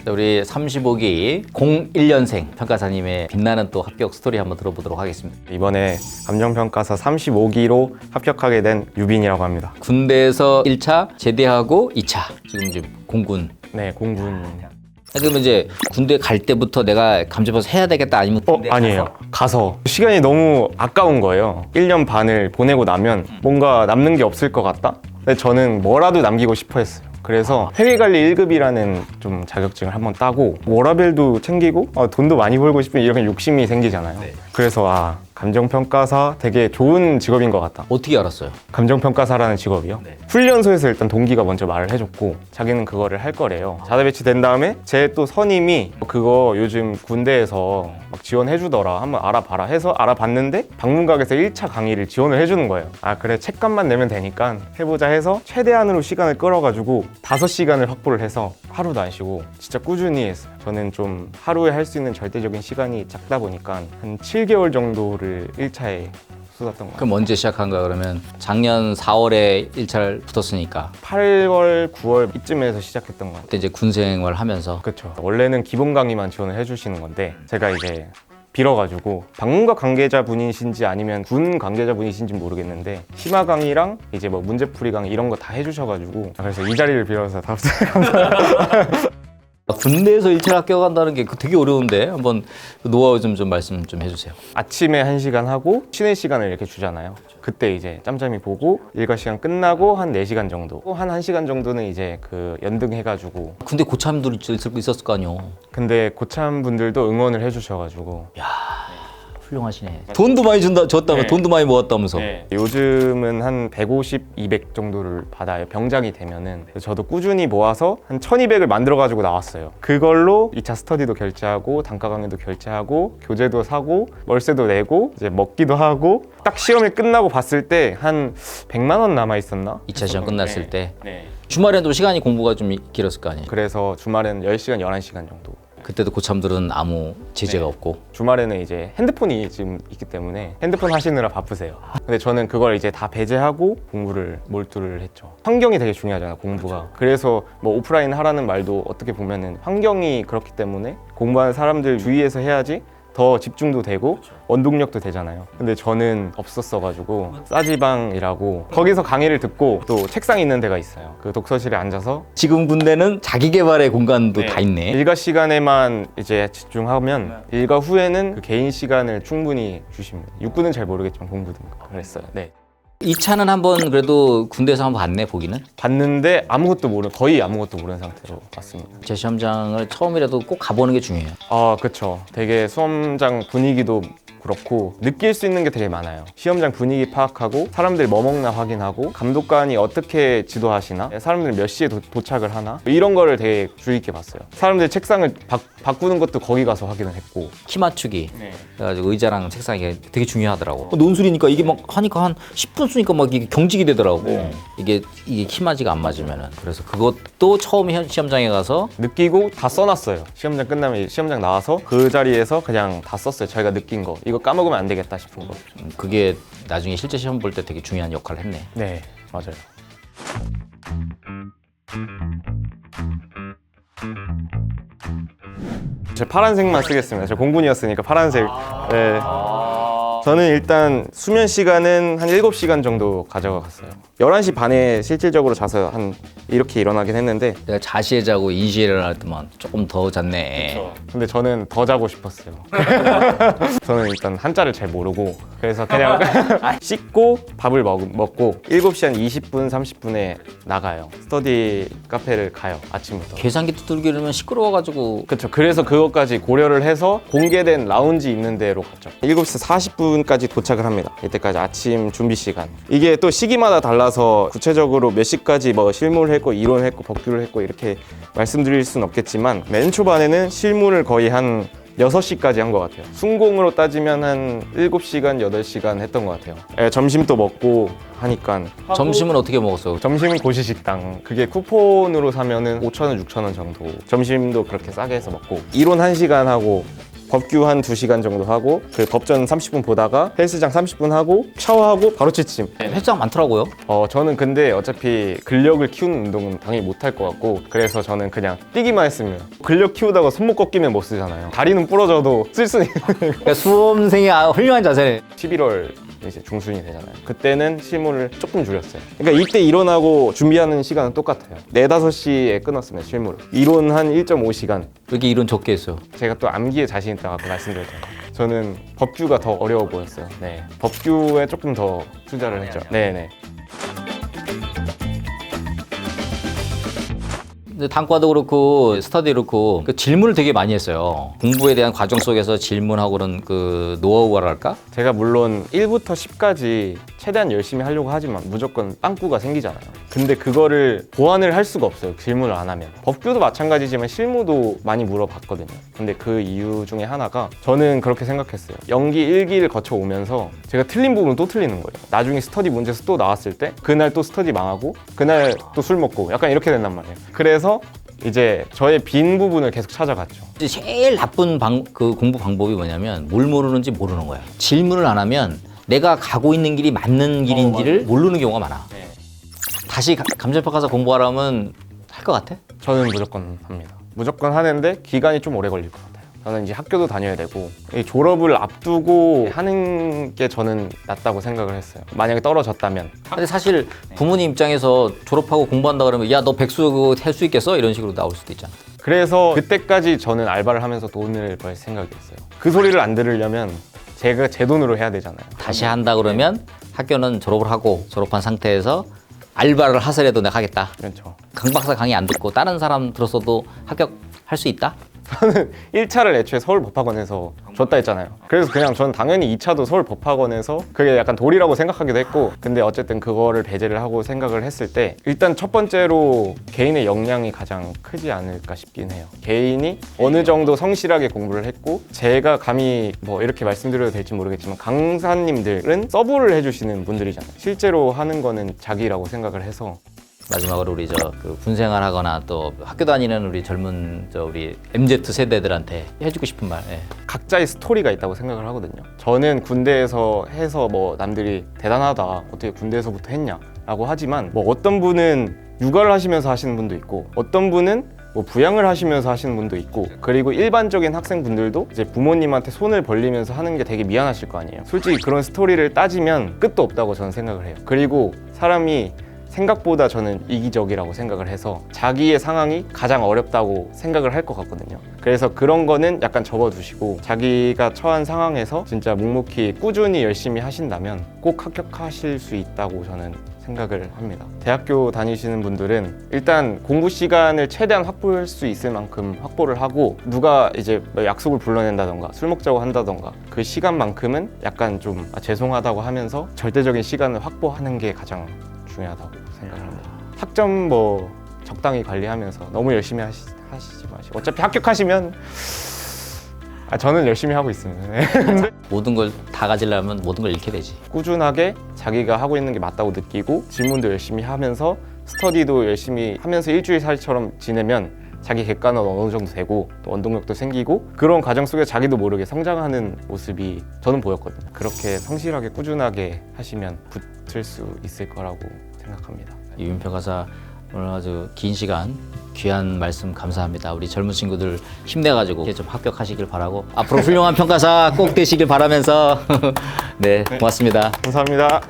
우리 35기 01년생 평가사님의 빛나는 또 합격 스토리 한번 들어보도록 하겠습니다. 이번에 감정평가사 35기로 합격하게 된 유빈이라고 합니다. 군대에서 1차 제대하고 2차 지금 이제 공군. 네, 공군. 그러면 이제 군대 갈 때부터 내가 감정평가 해야 되겠다 아니면 군대 아니에요. 가서 시간이 너무 아까운 거예요. 1년 반을 보내고 나면 뭔가 남는 게 없을 것 같다? 근데 저는 뭐라도 남기고 싶어 했어요. 그래서 회계관리 1급이라는 좀 자격증을 한번 따고 워라밸도 챙기고 돈도 많이 벌고 싶은 이런 욕심이 생기잖아요. 네. 그래서 감정평가사 되게 좋은 직업인 것 같다. 어떻게 알았어요? 감정평가사라는 직업이요? 네. 훈련소에서 일단 동기가 먼저 말을 해줬고 자기는 그거를 할 거래요. 자대 배치된 다음에 제 또 선임이 그거 요즘 군대에서 막 지원해주더라 한번 알아봐라 해서 알아봤는데 방문각에서 1차 강의를 지원을 해주는 거예요. 아 그래 책값만 내면 되니까 해보자 해서 최대한으로 시간을 끌어가지고 5시간을 확보를 해서 하루도 안 쉬고 진짜 꾸준히 했어요. 저는 좀 하루에 할 수 있는 절대적인 시간이 작다 보니까 한 7개월 정도를 1차에 쏟았던 것 같아요. 그럼 언제 시작한 거야 그러면? 작년 4월에 1차를 붙었으니까 8월, 9월 이쯤에서 시작했던 것 같아요. 그때 이제 군 생활 하면서 그렇죠. 원래는 기본 강의만 지원을 해주시는 건데 제가 이제 빌어가지고 방문가 관계자분이신지 아니면 군 관계자분이신지 모르겠는데 심화 강의랑 이제 뭐 문제풀이 강의 이런 거 다 해주셔가지고 그래서 이 자리를 빌어서 감사합니다. 군대에서 1차 합격한다는 게 되게 어려운데 한번 노하우 좀 말씀 좀 해주세요. 아침에 1시간 하고 쉬는 시간을 이렇게 주잖아요. 그때 이제 짬짬이 보고 일과 시간 끝나고 한 4시간 정도 한 1시간 정도는 이제 그 연등해가지고 근데 고참들이 있었을 거 아니요. 근데 고참 분들도 응원을 해주셔가지고 훌륭하시네. 돈도 많이 줬다며. 네. 돈도 많이 모았다면서. 요즘은 한 150, 200 정도를 받아요. 병장이 되면은. 그래서 저도 꾸준히 모아서 한 1200을 만들어가지고 나왔어요. 그걸로 2차 스터디도 결제하고 단과 강의도 결제하고 교재도 사고 월세도 내고 이제 먹기도 하고 딱 시험이 끝나고 봤을 때 한 100만 원 남아 있었나? 2차 시험 끝났을 때. 네. 주말에는 좀 시간이 공부가 좀 길었을 거 아니에요. 그래서 주말에는 10시간, 11시간 정도. 그때도 고참들은 아무 제재가 없고. 주말에는 이제 핸드폰이 지금 있기 때문에 핸드폰 하시느라 바쁘세요. 근데 저는 그걸 이제 다 배제하고 공부를 몰두를 했죠. 환경이 되게 중요하잖아요, 공부가. 그래서 뭐 오프라인 하라는 말도 어떻게 보면은 환경이 그렇기 때문에 공부하는 사람들 주위에서 해야지 더 집중도 되고 원동력도 되잖아요. 근데 저는 없었어가지고 싸지방이라고 거기서 강의를 듣고 또 책상 있는 데가 있어요. 그 독서실에 앉아서 지금 군대는 자기 개발의 공간도 다 있네. 일과 시간에만 이제 집중하면 일과 후에는 그 개인 시간을 충분히 주십니다. 육군은 잘 모르겠지만 공부든 그랬어요. 네. 2차는 한번 그래도 군대에서 한번 봤네, 보기는. 봤는데 거의 아무것도 모르는 상태로 왔습니다. 제 시험장을 처음이라도 꼭 가보는 게 중요해요. 그쵸. 되게 수험장 분위기도 그렇고 느낄 수 있는 게 되게 많아요. 시험장 분위기 파악하고 사람들이 뭐 먹나 확인하고 감독관이 어떻게 지도하시나 사람들이 몇 시에 도착을 하나 이런 거를 되게 주의 있게 봤어요. 사람들 책상을 바꾸는 것도 거기 가서 확인을 했고 키 맞추기. 그래가지고 의자랑 책상이 되게 중요하더라고. 논술이니까 이게 막 하니까 한 10분 쓰니까 막 이게 경직이 되더라고. 이게 키 맞이가 안 맞으면은. 그래서 그것도 처음 시험장에 가서 느끼고 다 써놨어요. 시험장 끝나면 시험장 나와서 그 자리에서 그냥 다 썼어요. 저희가 느낀 거. 이거 까먹으면 안 되겠다 싶은 거. 그게 나중에 실제 시험 볼 때 되게 중요한 역할을 했네. 네, 맞아요. 제가 파란색만 쓰겠습니다. 제가 공군이었으니까 파란색. 네. 저는 일단 수면 시간은 한 7시간 정도 가져갔어요. 11시 반에 실질적으로 자서 한 이렇게 일어나긴 했는데 내가 자시에 자고 2시에 일어났더만 조금 더 잤네. 근데 저는 더 자고 싶었어요. 저는 일단 한자를 잘 모르고 그래서 그냥 씻고 밥을 먹고 7시 한 20분, 30분에 나가요. 스터디 카페를 가요, 아침부터. 계산기 두들기 이러면 시끄러워가지고. 그렇죠. 그래서 그것까지 고려를 해서 공개된 라운지 있는 데로 갔죠. 7시 40분까지 도착을 합니다. 이때까지 아침 준비 시간. 이게 또 시기마다 달라서 구체적으로 몇 시까지 뭐 실무를 했고 이론을 했고 법규를 했고 이렇게 말씀드릴 수는 없겠지만 맨 초반에는 실무를 거의 한 6시까지 한 것 같아요. 순공으로 따지면 한 7시간, 8시간 했던 것 같아요. 점심도 먹고 하니까. 점심은 어떻게 먹었어요? 점심은 고시식당. 그게 쿠폰으로 사면은 5,000원, 6,000원 정도. 점심도 그렇게 싸게 해서 먹고. 이론 1시간 하고 법규 한 2시간 정도 하고 그 법전 30분 보다가 헬스장 30분 하고 샤워하고 바로 취침. 헬스장 많더라고요. 저는 근데 어차피 근력을 키우는 운동은 당연히 못할 것 같고 그래서 저는 그냥 뛰기만 했으면 근력 키우다가 손목 꺾이면 못 쓰잖아요. 다리는 부러져도 쓸 수는 있는 그러니까 수험생이 훌륭한 자세네. 11월 이제 중순이 되잖아요. 그때는 실무를 조금 줄였어요. 그러니까 이때 일어나고 준비하는 시간은 똑같아요. 4, 5시에 끊었습니다, 실무를. 이론 한 1.5시간. 왜 이렇게 이론 적게 했어요? 제가 또 암기에 자신 있다고 아까 말씀드렸잖아요. 저는 법규가 더 어려워 보였어요. 네. 법규에 조금 더 투자를 했죠. 네네. 근데 단과도 그렇고 스터디도 그렇고 그 질문을 되게 많이 했어요. 공부에 대한 과정 속에서 질문하고 그런 그 노하우랄까? 제가 물론 1부터 10까지 최대한 열심히 하려고 하지만 무조건 빵꾸가 생기잖아요. 근데 그거를 보완을 할 수가 없어요. 질문을 안 하면. 법규도 마찬가지지만 실무도 많이 물어봤거든요. 근데 그 이유 중에 하나가 저는 그렇게 생각했어요. 연기 1기를 거쳐오면서 제가 틀린 부분 또 틀리는 거예요. 나중에 스터디 문제에서 또 나왔을 때 그날 또 스터디 망하고 그날 또 술 먹고 약간 이렇게 된단 말이에요. 그래서 이제 저의 빈 부분을 계속 찾아갔죠. 이제 제일 나쁜 그 공부 방법이 뭐냐면 뭘 모르는지 모르는 거야. 질문을 안 하면 내가 가고 있는 길이 맞는 길인지를 모르는 경우가 많아. 네. 다시 감정평가사 공부하려면 할 것 같아? 저는 무조건 합니다. 무조건 하는데 기간이 좀 오래 걸릴 것 같아요. 저는 이제 학교도 다녀야 되고 이 졸업을 앞두고 하는 게 저는 낫다고 생각을 했어요. 만약에 떨어졌다면. 근데 사실 부모님 입장에서 졸업하고 공부한다 그러면 야 너 백수 그거 할 수 있겠어? 이런 식으로 나올 수도 있잖아. 그래서 그때까지 저는 알바를 하면서 돈을 벌 생각이었어요. 그 소리를 안 들으려면 제가 제 돈으로 해야 되잖아요. 다시 한다 그러면 학교는 졸업을 하고 졸업한 상태에서 알바를 하더라도 내가 하겠다. 그렇죠. 강 박사 강의 안 듣고 다른 사람 들었어도 합격할 수 있다? 저는 1차를 애초에 서울법학원에서 줬다 했잖아요. 그래서 그냥 저는 당연히 2차도 서울법학원에서 그게 약간 도리라고 생각하기도 했고 근데 어쨌든 그거를 배제를 하고 생각을 했을 때 일단 첫 번째로 개인의 역량이 가장 크지 않을까 싶긴 해요. 개인이 어느 정도 성실하게 공부를 했고 제가 감히 뭐 이렇게 말씀드려도 될지 모르겠지만 강사님들은 서브를 해주시는 분들이잖아요. 실제로 하는 거는 자기라고 생각을 해서 마지막으로 우리 그 군생활 하거나 또 학교 다니는 우리 젊은 우리 MZ 세대들한테 해주고 싶은 말. 예. 각자의 스토리가 있다고 생각을 하거든요. 저는 군대에서 해서 뭐 남들이 대단하다 어떻게 군대에서부터 했냐 라고 하지만 뭐 어떤 분은 육아를 하시면서 하시는 분도 있고 어떤 분은 뭐 부양을 하시면서 하시는 분도 있고 그리고 일반적인 학생분들도 이제 부모님한테 손을 벌리면서 하는 게 되게 미안하실 거 아니에요. 솔직히 그런 스토리를 따지면 끝도 없다고 저는 생각을 해요. 그리고 사람이 생각보다 저는 이기적이라고 생각을 해서 자기의 상황이 가장 어렵다고 생각을 할 것 같거든요. 그래서 그런 거는 약간 접어두시고 자기가 처한 상황에서 진짜 묵묵히 꾸준히 열심히 하신다면 꼭 합격하실 수 있다고 저는 생각을 합니다. 대학교 다니시는 분들은 일단 공부 시간을 최대한 확보할 수 있을 만큼 확보를 하고 누가 이제 약속을 불러낸다던가 술 먹자고 한다던가 그 시간만큼은 약간 좀 죄송하다고 하면서 절대적인 시간을 확보하는 게 가장 중요하다고 생각을 합니다. 학점 뭐 적당히 관리하면서 너무 열심히 하시지 마시고 어차피 합격하시면 저는 열심히 하고 있습니다. 네. 모든 걸 다 가지려면 모든 걸 잃게 되지. 꾸준하게 자기가 하고 있는 게 맞다고 느끼고 질문도 열심히 하면서 스터디도 열심히 하면서 일주일살이처럼 지내면 자기 객관은 어느 정도 되고 또 원동력도 생기고 그런 과정 속에 자기도 모르게 성장하는 모습이 저는 보였거든요. 그렇게 성실하게 꾸준하게 하시면 붙을 수 있을 거라고 생각합니다. 이윤 평가사 오늘 아주 긴 시간 귀한 말씀 감사합니다. 우리 젊은 친구들 힘내가지고 좀 합격하시길 바라고 앞으로 훌륭한 평가사 꼭 되시길 바라면서 네 고맙습니다. 감사합니다.